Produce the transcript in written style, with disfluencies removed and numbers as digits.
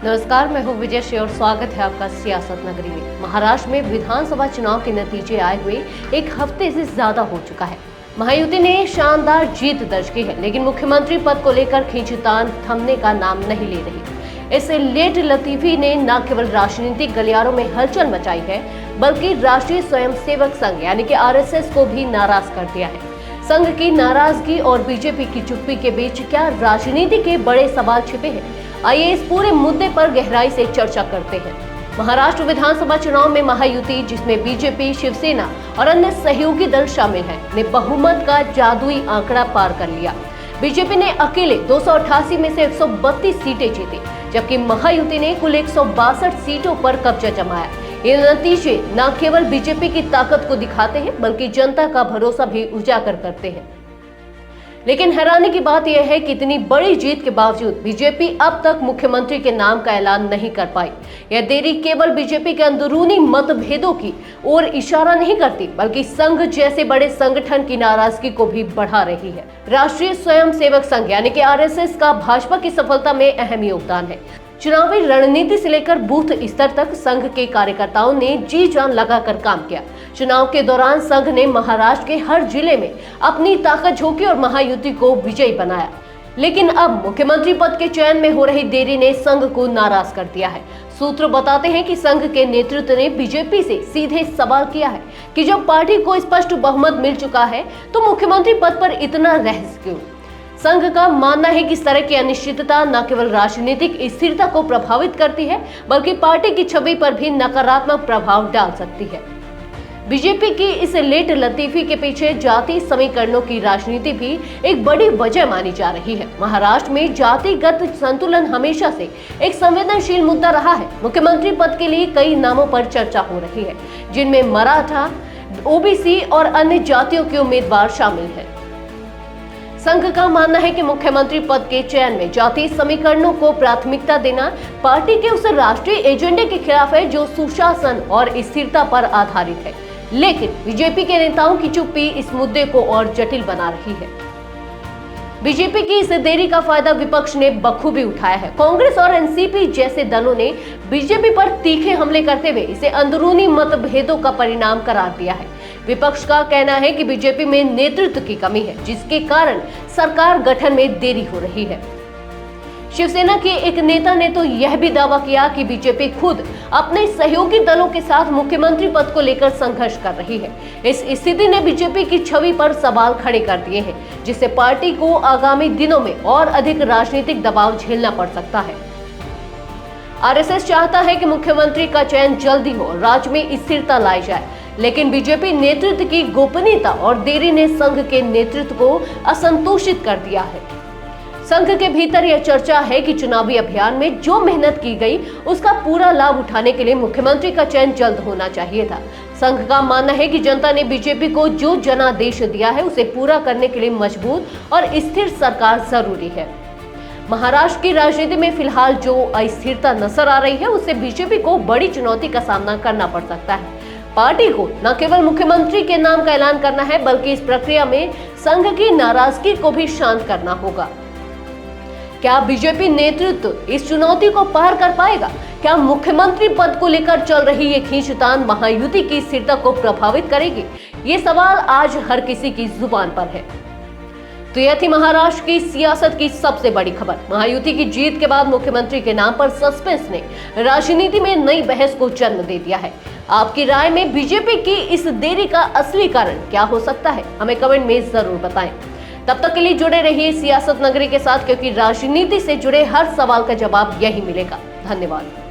नमस्कार, मैं हूं विजय श्री और स्वागत है आपका सियासत नगरी में। महाराष्ट्र में विधानसभा चुनाव के नतीजे आए हुए एक हफ्ते से ज्यादा हो चुका है। महायुति ने शानदार जीत दर्ज की है, लेकिन मुख्यमंत्री पद को लेकर खींचतान थमने का नाम नहीं ले रही। इससे लेट लतीफी ने न केवल राजनीतिक गलियारों में हलचल मचाई है, बल्कि राष्ट्रीय स्वयंसेवक संघ यानी कि आरएसएस को भी नाराज कर दिया है। संघ की नाराजगी और बीजेपी की चुप्पी के बीच क्या राजनीति के बड़े सवाल छिपे हैं? आइए इस पूरे मुद्दे पर गहराई से चर्चा करते हैं। महाराष्ट्र विधानसभा चुनाव में महायुति, जिसमें बीजेपी, शिवसेना और अन्य सहयोगी दल शामिल हैं, ने बहुमत का जादुई आंकड़ा पार कर लिया। बीजेपी ने अकेले 288 में से 132 सीटें जीती, जबकि महायुति ने कुल 162 सीटों पर कब्जा जमाया। ये नतीजे न केवल बीजेपी की ताकत को दिखाते हैं, बल्कि जनता का भरोसा भी उजागर करते हैं। लेकिन हैरानी की बात यह है कि इतनी बड़ी जीत के बावजूद बीजेपी अब तक मुख्यमंत्री के नाम का ऐलान नहीं कर पाई। यह देरी केवल बीजेपी के अंदरूनी मतभेदों की ओर इशारा नहीं करती, बल्कि संघ जैसे बड़े संगठन की नाराजगी को भी बढ़ा रही है। राष्ट्रीय स्वयंसेवक संघ यानी कि आरएसएस का भाजपा की सफलता में अहम योगदान है। चुनावी रणनीति से लेकर बूथ स्तर तक संघ के कार्यकर्ताओं ने जी जान लगाकर काम किया। चुनाव के दौरान संघ ने महाराष्ट्र के हर जिले में अपनी ताकत झोंकी और महायुति को विजयी बनाया। लेकिन अब मुख्यमंत्री पद के चयन में हो रही देरी ने संघ को नाराज कर दिया है। सूत्र बताते हैं कि संघ के नेतृत्व ने बीजेपी से सीधे सवाल किया है कि जब पार्टी को स्पष्ट बहुमत मिल चुका है तो मुख्यमंत्री पद पर इतना रहस्य क्यों? संघ का मानना है कि इस तरह की अनिश्चितता न केवल राजनीतिक स्थिरता को प्रभावित करती है, बल्कि पार्टी की छवि पर भी नकारात्मक प्रभाव डाल सकती है। बीजेपी की इस लेट लतीफी के पीछे जाति समीकरणों की राजनीति भी एक बड़ी वजह मानी जा रही है। महाराष्ट्र में जातिगत संतुलन हमेशा से एक संवेदनशील मुद्दा रहा है। मुख्यमंत्री पद के लिए कई नामों पर चर्चा हो रही है, जिनमें मराठा, ओबीसी और अन्य जातियों के उम्मीदवार शामिल हैं। संघ का मानना है कि मुख्यमंत्री पद के चयन में जातीय समीकरणों को प्राथमिकता देना पार्टी के उस राष्ट्रीय एजेंडे के खिलाफ है जो सुशासन और स्थिरता पर आधारित है। लेकिन बीजेपी के नेताओं की चुप्पी इस मुद्दे को और जटिल बना रही है। बीजेपी की इस देरी का फायदा विपक्ष ने बखूबी उठाया है। कांग्रेस और एनसीपी जैसे दलों ने बीजेपी पर तीखे हमले करते हुए इसे अंदरूनी मतभेदों का परिणाम करार दिया है। विपक्ष का कहना है कि बीजेपी में नेतृत्व की कमी है, जिसके कारण सरकार गठन में देरी हो रही है। शिवसेना के एक नेता ने तो यह भी दावा किया कि बीजेपी खुद अपने सहयोगी दलों के साथ मुख्यमंत्री पद को लेकर संघर्ष कर रही है। इस स्थिति ने बीजेपी की छवि पर सवाल खड़े कर दिए हैं, जिससे पार्टी को आगामी दिनों में और अधिक राजनीतिक दबाव झेलना पड़ सकता है। आरएसएस चाहता है कि मुख्यमंत्री का चयन जल्दी हो, राज्य में स्थिरता लाई जाए, लेकिन बीजेपी नेतृत्व की गोपनीयता और देरी ने संघ के नेतृत्व को असंतोषित कर दिया है। संघ के भीतर यह चर्चा है कि चुनावी अभियान में जो मेहनत की गई उसका पूरा लाभ उठाने के लिए मुख्यमंत्री का चयन जल्द होना चाहिए था। संघ का मानना है कि जनता ने बीजेपी को जो जनादेश दिया है उसे पूरा करने के लिए मजबूत और स्थिर सरकार जरूरी है। महाराष्ट्र की राजनीति में फिलहाल जो अस्थिरता नजर आ रही है, उससे बीजेपी को बड़ी चुनौती का सामना करना पड़ सकता है। पार्टी को न केवल मुख्यमंत्री के नाम का ऐलान करना है, बल्कि इस प्रक्रिया में संघ की नाराजगी को भी शांत करना होगा। क्या बीजेपी नेतृत्व इस चुनौती को पार कर पाएगा? क्या मुख्यमंत्री पद को लेकर चल रही ये खींचतान महायुति की स्थिरता को प्रभावित करेगी? ये सवाल आज हर किसी की जुबान पर है। तो यह थी महाराष्ट्र की सियासत की सबसे बड़ी खबर। महायुति की जीत के बाद मुख्यमंत्री के नाम पर सस्पेंस ने राजनीति में नई बहस को जन्म दे दिया है। आपकी राय में बीजेपी की इस देरी का असली कारण क्या हो सकता है? हमें कमेंट में जरूर बताएं। तब तक के लिए जुड़े रहिए सियासत नगरी के साथ, क्योंकि राजनीति से जुड़े हर सवाल का जवाब यही मिलेगा। धन्यवाद।